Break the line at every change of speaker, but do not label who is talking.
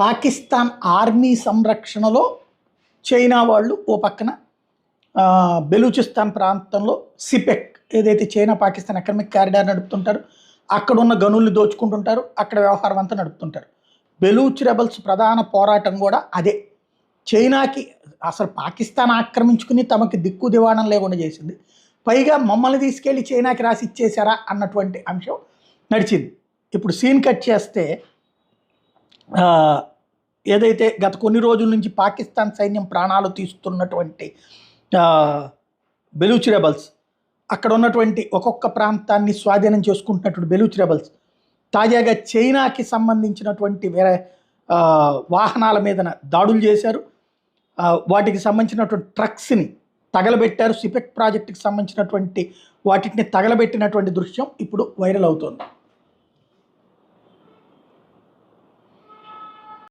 Pakistan army సంరక్షణలో China వాళ్ళు ఓ పక్కన బెలూచిస్తాన్ ప్రాంతంలో సిపెక్ ఏదైతే చైనా పాకిస్తాన్ ఎకనామిక్ కారిడార్ నడుపుతుంటారు, అక్కడ ఉన్న గనుల్ని దోచుకుంటుంటారు, అక్కడ వ్యవహారం అంతా నడుపుతుంటారు. బెలూచ్ రెబల్స్ ప్రధాన పోరాటం కూడా అదే. చైనాకి అసలు పాకిస్తాన్ ఆక్రమించుకుని తమకి దిక్కు దివాణం లేకుండా చేసింది, పైగా మమ్మల్ని తీసుకెళ్ళి చైనాకి రాసి ఇచ్చేశారా అన్నటువంటి అంశం నడిచింది. ఇప్పుడు సీన్ కట్ చేస్తే ఏదైతే గత కొన్ని రోజుల నుంచి పాకిస్తాన్ సైన్యం ప్రాణాలు తీస్తున్నటువంటి బెలూచ్ రెబల్స్, అక్కడ ఉన్నటువంటి ఒక్కొక్క ప్రాంతాన్ని స్వాధీనం చేసుకుంటున్నటువంటి బెలూచ్ రెబల్స్ తాజాగా చైనాకి సంబంధించినటువంటి వేరే వాహనాల మీద దాడులు చేశారు. వాటికి సంబంధించినటువంటి ట్రక్స్ని తగలబెట్టారు. సిపెక్ ప్రాజెక్టుకి సంబంధించినటువంటి వాటిని తగలబెట్టినటువంటి దృశ్యం ఇప్పుడు వైరల్ అవుతోంది.